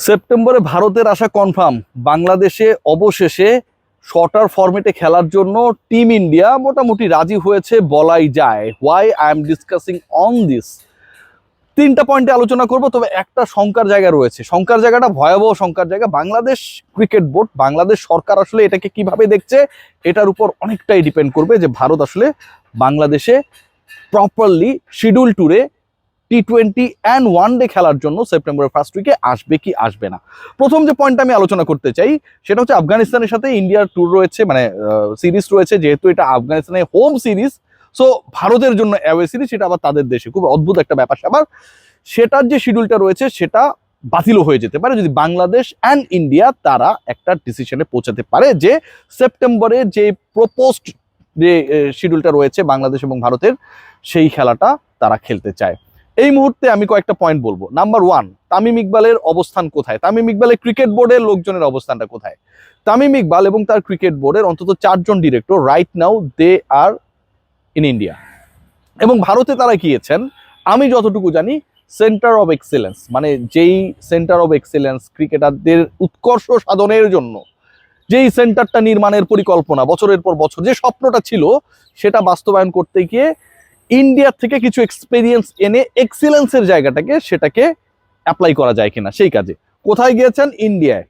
সেপ্টেম্বরে ভারতের আসা কনফার্ম। বাংলাদেশে অবশেষে শর্টার ফরম্যাটে খেলার জন্য টিম ইন্ডিয়া মোটামুটি রাজি হয়েছে বলাই যায়। Why I am discussing on this, তিনটা পয়েন্টে আলোচনা করব। তবে একটা শঙ্কার জায়গা রয়েছে, শঙ্কার জায়গাটা ভয়াবহ শঙ্কার জায়গা। বাংলাদেশ ক্রিকেট বোর্ড, বাংলাদেশ সরকার আসলে এটাকে কিভাবে দেখছে এটার উপর অনেকটাই ডিপেন্ড করবে যে ভারত আসলে বাংলাদেশে প্রপারলি শিডিউল ট্যুরে টি-20 অ্যান্ড ওয়ান-ডে খেলার জন্য সেপ্টেম্বরের ফার্স্ট উইকে আসবে কি আসবে না। প্রথম যে পয়েন্টটা আমি আলোচনা করতে চাই সেটা হচ্ছে আফগানিস্তানের সাথে ইন্ডিয়ার ট্যুর রয়েছে, মানে সিরিজ রয়েছে। যেহেতু এটা আফগানিস্তানের হোম সিরিজ, সো ভারতের জন্য অ্যাওয়ে সিরিজ, সেটা আবার তাদের দেশে খুব অদ্ভুত একটা ব্যাপার স্যাপার। সেটার যে শিডিউলটা রয়েছে সেটা বাতিলও হয়ে যেতে পারে যদি বাংলাদেশ অ্যান্ড ইন্ডিয়া তারা একটা ডিসিশনে পৌঁছাতে পারে যে সেপ্টেম্বরে যে প্রপোজড যে শিডিউলটা রয়েছে বাংলাদেশ এবং ভারতের, সেই খেলাটা তারা খেলতে চায়। এই মুহূর্তে আমি কয়েকটা পয়েন্ট বলবো। নাম্বার ওয়ান, তামিম ইকবালের অবস্থান কোথায়? তামিম ইকবালের ক্রিকেট বোর্ডের লোকজনের অবস্থানটা কোথায়? তামিম ইকবাল এবং তার ক্রিকেট বোর্ডের অন্তত 4জন director right now they are in India, এবং ভারতে তারা গিয়েছেন আমি যতটুকু জানি সেন্টার অফ এক্সেলেন্স, মানে যেই সেন্টার অফ এক্সেলেন্স ক্রিকেটারদের উৎকর্ষ সাধনের জন্য যেই সেন্টারটা নির্মাণের পরিকল্পনা বছরের পর বছর, যে স্বপ্নটা ছিল সেটা বাস্তবায়ন করতে গিয়ে ইন্ডিয়া থেকে কিছু এক্সপেরিয়েন্স এনে এক্সিলেন্সের জায়গাটাকে সেটাকে অ্যাপ্লাই করা যায় কিনা সেই কাজে কোথায় গিয়েছেন? ইন্ডিয়ায়।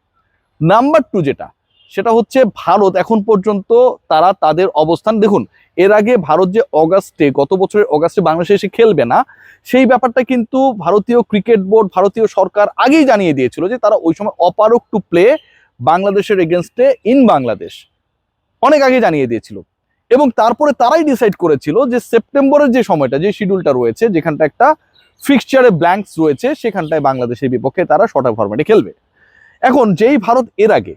নাম্বার টু যেটা, সেটা হচ্ছে ভারত এখন পর্যন্ত তারা তাদের অবস্থান দেখুন। এর আগে ভারত যে গত বছরের অগাস্টে বাংলাদেশে এসে খেলবে না, সেই ব্যাপারটা কিন্তু ভারতীয় ক্রিকেট বোর্ড, ভারতীয় সরকার আগেই জানিয়ে দিয়েছিল যে তারা ওই সময় অপারক টু প্লে বাংলাদেশের এগেনস্টে ইন বাংলাদেশ, অনেক আগে জানিয়ে দিয়েছিল। এবং তারপরে তারাই ডিসাইড করেছিল যে সেপ্টেম্বরের যে সময়টা, যে শিডিউলটা রয়েছে, যেখানটা একটা ফিক্সচারে ব্ল্যাঙ্কস রয়েছে, সেখানটায় বাংলাদেশের বিপক্ষে তারা শর্ট ফরম্যাটে খেলবে। এখন যেই ভারত এর আগে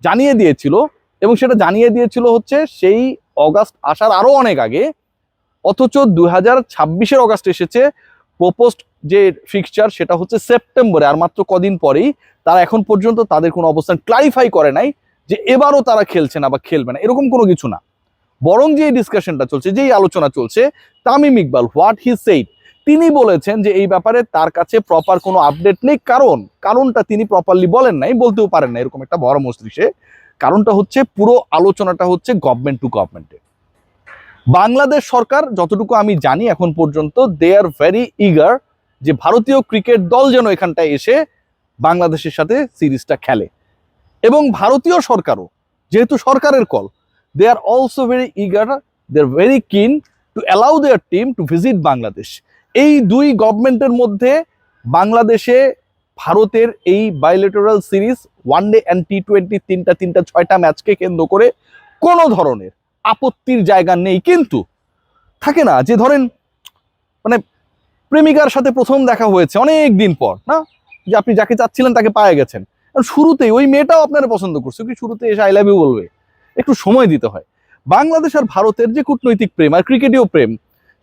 জানিয়ে দিয়েছিল, এবং সেটা জানিয়ে দিয়েছিল হচ্ছে সেই অগাস্ট আসার আরো অনেক আগে, অথচ 2026-এর অগাস্ট এসেছে, প্রপোজড যে ফিক্সচার সেটা হচ্ছে সেপ্টেম্বরে, আর মাত্র কদিন পরেই। তারা এখন পর্যন্ত তাদের কোনো অবস্থান ক্লারিফাই করে নাই যে এবারও তারা খেলছে না বা খেলবে না, এরকম কোনো কিছু না। বরং যে ডিসকাশনটা চলছে, যেই আলোচনা চলছে, Tamim Iqbal what he said, তিনি বলেছেন যে এই ব্যাপারে তার কাছে প্রপার কোনো আপডেট নেই। কারণটা তিনি প্রপারলি বলেন নাই, বলতেও পারেন না, এরকম একটা বড় মস্তিষ্কে। কারণটা হচ্ছে পুরো আলোচনাটা হচ্ছে গভর্নমেন্ট টু গভর্নমেন্টে। বাংলাদেশ সরকার যতটুকু আমি জানি এখন পর্যন্ত দে আর ভেরি ইগার যে ভারতীয় ক্রিকেট দল যেন এখানটায় এসে বাংলাদেশের সাথে সিরিজটা খেলে, এবং ভারতীয় সরকারও যেহেতু সরকারের call, they are also very eager, they're very keen to allow their team to visit Bangladesh. এই দুই গভর্নমেন্টের মধ্যে বাংলাদেশে ভারতের এই বাইলেটারাল সিরিজ ওয়ান-ডে অ্যান্ড টি-20 তিনটা 6টা ম্যাচকে কেন্দ্র করে কোনো ধরনের আপত্তির জায়গা নেই। কিন্তু থাকে না যে ধরেন মানে প্রেমিকার সাথে প্রথম দেখা হয়েছে অনেক দিন পর, না যে আপনি যাকে চাচ্ছিলেন তাকে পায়ে গেছেন, শুরুতেই ওই মেয়েটাও আপনারা পছন্দ করছে, কি শুরুতে এসে আই লাভ ইউ বলবে? একটু সময় দিতে হয়। বাংলাদেশ আর ভারতের যে কূটনৈতিক প্রেম আর ক্রিকেটীয় প্রেম,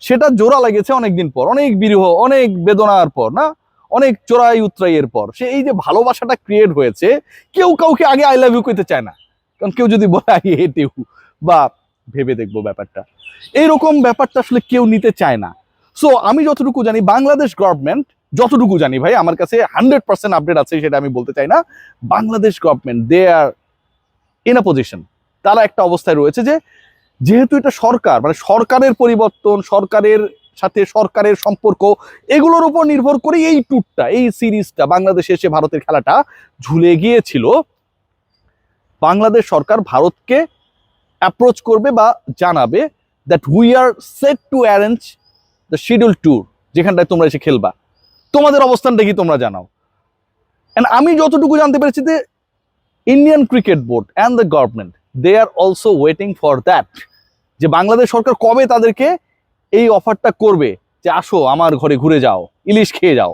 সেটা জোড়া লেগেছে অনেকদিন পর, অনেক বিরহ, অনেক বেদনার পর, না অনেক চোরাই উতরাইয়ের পর। সে এই যে ভালোবাসাটা ক্রিয়েট হয়েছে, কেউ কাউকে আগে আই লাভ ইউ কইতে চায় না, কারণ কেউ যদি বলে আই হেট ইউ বা ভেবে দেখবো ব্যাপারটা, এইরকম ব্যাপারটা আসলে কেউ নিতে চায় না। সো আমি যতটুকু জানি বাংলাদেশ গভর্নমেন্ট, যতটুকু জানি ভাই, আমার কাছে 100% আপডেট আছে সেটা আমি বলতে চাই না, Bangladesh government they are in a position, তারা একটা অবস্থায় রয়েছে যে যেহেতু এটা সরকার, মানে সরকারের পরিবর্তন, সরকারের সাথে সরকারের সম্পর্ক, এগুলোর উপর নির্ভর করে এই ট্যুরটা, এই সিরিজটা বাংলাদেশে এসে ভারতের খেলাটা ঝুলে গিয়েছিল। বাংলাদেশ সরকার ভারতকে অ্যাপ্রোচ করবে বা জানাবে that we are set to arrange the schedule tour, যেখানটায় তোমরা এসে খেলবা, তোমাদের অবস্থানটা কি তোমরা জানাও। এন্ড আমি যতটুকু জানতে পেরেছি যে Indian cricket board and the government they are also waiting for that, যে বাংলাদেশ সরকার কবে তাদেরকে এই অফারটা করবে যে আসো আমার ঘরে ঘুরে যাও, ইলিশ খেয়ে যাও।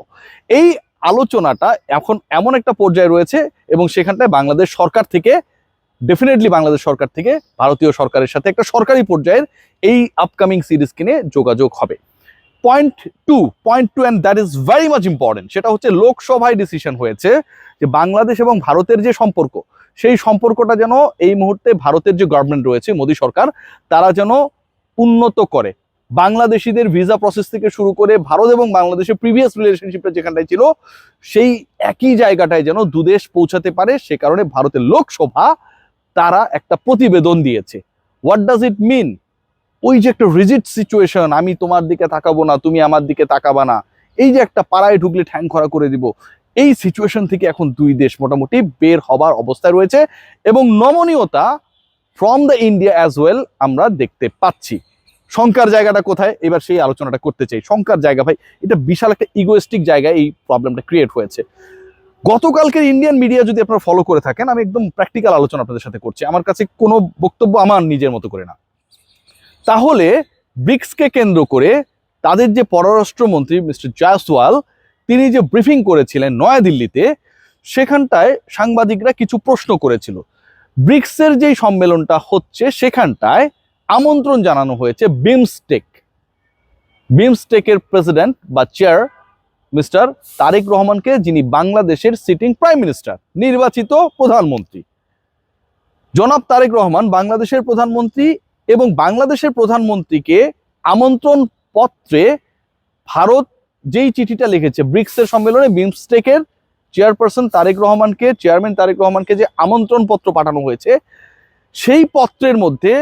এই আলোচনাটা এখন এমন একটা পর্যায়ে রয়েছে, এবং সেখানটায় বাংলাদেশ সরকার থেকে ডেফিনেটলি বাংলাদেশ সরকার থেকে ভারতীয় সরকারের সাথে একটা সরকারি পর্যায়ের এই আপকামিং সিরিজ কিনে যোগাযোগ হবে। Point two and that is very much important, সেটা হচ্ছে লোকসভায় ডিসিশন হয়েছে যে বাংলাদেশ এবং ভারতের যে সম্পর্ক, সেই সম্পর্কটা যেন এই মুহূর্তে ভারতের যে গভর্নমেন্ট রয়েছে মোদী সরকার, তারা যেন উন্নত করে। বাংলাদেশিদের ভিসা প্রসেস থেকে শুরু করে ভারত এবং বাংলাদেশের প্রিভিয়াস রিলেশনশিপটা যেখানটায় ছিল সেই একই জায়গাটায় যেন দুদেশ পৌঁছাতে পারে, সে কারণে ভারতের লোকসভা তারা একটা প্রতিবেদন দিয়েছে। হোয়াট ডাজ ইট মিন? ওই যে একটা রিজিড সিচুয়েশন, আমি তোমার দিকে তাকাবো না, তুমি আমার দিকে তাকাবা না, এই যে একটা পাড়ায় ঢুকলে ঠ্যাং খরা করে দিব, এই সিচুয়েশন থেকে এখন দুই দেশ মোটামুটি বের হবার অবস্থায় রয়েছে এবং নমনীয়তা from the India as well আমরা দেখতে পাচ্ছি। শঙ্কার জায়গাটা কোথায়, এবার সেই আলোচনাটা করতে চাই। শঙ্কার জায়গা ভাই, এটা বিশাল একটা ইগোয়েস্টিক জায়গায় এই প্রবলেমটা ক্রিয়েট হয়েছে। গতকালকের ইন্ডিয়ান মিডিয়া যদি আপনারা ফলো করে থাকেন, আমি একদম প্র্যাকটিক্যাল আলোচনা আপনাদের সাথে করছি, আমার কাছে কোনো বক্তব্য আমার নিজের মতো করে না। তাহলে ব্রিক্সকে কেন্দ্র করে তাদের যে পররাষ্ট্রমন্ত্রী মিস্টার জয়সওয়াল, তিনি যে ব্রিফিং করেছিলেন নয়াদিল্লিতে, সেখানটায় সাংবাদিকরা কিছু প্রশ্ন করেছিল। ব্রিক্সের যেই সম্মেলনটা হচ্ছে সেখানটায় আমন্ত্রণ জানানো হয়েছে বিমস্টেকের প্রেসিডেন্ট বা চেয়ার মিস্টার তারেক রহমানকে, যিনি বাংলাদেশের সিটিং প্রাইম মিনিস্টার, নির্বাচিত প্রধানমন্ত্রী। জনাব তারেক রহমান বাংলাদেশের প্রধানমন্ত্রী এবং বাংলাদেশের প্রধানমন্ত্রীকে আমন্ত্রণ পত্রে ভারত যেই চিঠিটা লিখেছে ব্রিক্সের সম্মেলনে বিমস্টেকের চেয়ারপারসন তারেক রহমানকে, চেয়ারম্যান তারেক রহমানকে যে আমন্ত্রণ পত্র পাঠানো হয়েছে, সেই পত্রের মধ্যে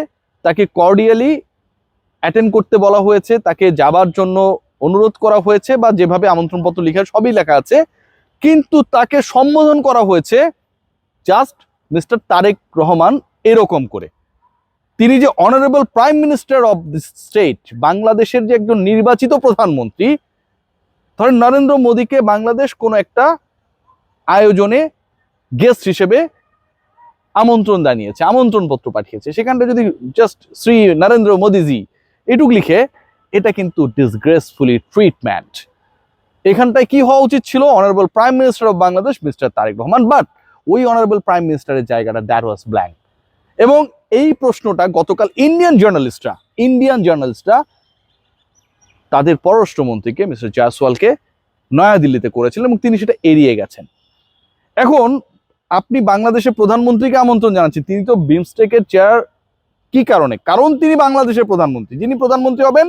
তাকে কর্ডিয়ালি অ্যাটেন্ড করতে বলা হয়েছে, তাকে যাবার জন্য অনুরোধ করা হয়েছে, বা যেভাবে আমন্ত্রণপত্র লেখা সবই লেখা আছে, কিন্তু তাকে সম্বোধন করা হয়েছে জাস্ট মিস্টার তারেক রহমান এরকম করে। তিনি যে honourable prime minister of this state, বাংলাদেশের যে একজন নির্বাচিত প্রধানমন্ত্রী, ধরেন নরেন্দ্র মোদীকে বাংলাদেশ কোনো একটা আয়োজনে গেস্ট হিসেবে আমন্ত্রণ জানিয়েছে, আমন্ত্রণপত্র পাঠিয়েছে, সেখানটা যদি জাস্ট শ্রী নরেন্দ্র মোদীজি এটুক লিখে, এটা কিন্তু ডিসগ্রেসফুলি ট্রিটমেন্ট। এখানটায় কি হওয়া উচিত ছিল? Honourable prime minister of Bangladesh mister Tarique Rahman, but ওই অনারেবল প্রাইম মিনিস্টারের জায়গাটা দ্যাট ওয়াজ ব্ল্যাঙ্ক। এবং এই প্রশ্নটা গতকাল ইন্ডিয়ান জার্নালিস্টরা তাদের পররাষ্ট্রমন্ত্রীকে মিস্টার জয়সওয়ালকে নয়াদিল্লিতে করেছিলেন এবং তিনি সেটা এড়িয়ে গেছেন। এখন আপনি বাংলাদেশের প্রধানমন্ত্রীকে আমন্ত্রণ জানাচ্ছেন, তিনি তো বিমস্টেকের চেয়ার, কি কারণে? কারণ তিনি বাংলাদেশের প্রধানমন্ত্রী, যিনি প্রধানমন্ত্রী হবেন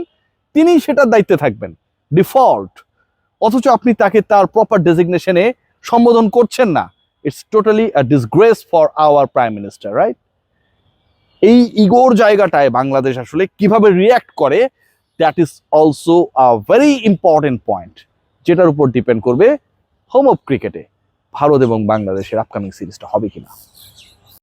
তিনি সেটার দায়িত্বে থাকবেন ডিফল্ট, অথচ আপনি তাকে তার প্রপার ডেজিগনেশনে সম্বোধন করছেন না। It's totally a disgrace for our prime minister, right? এই ইগোর জায়গাটায় বাংলাদেশ আসলে কিভাবে রিয়্যাক্ট করে, that is also a very important point, যেটার উপর ডিপেন্ড করবে হোম অফ ক্রিকেটে ভারত এবং বাংলাদেশের আপকামিং সিরিজটা হবে কিনা।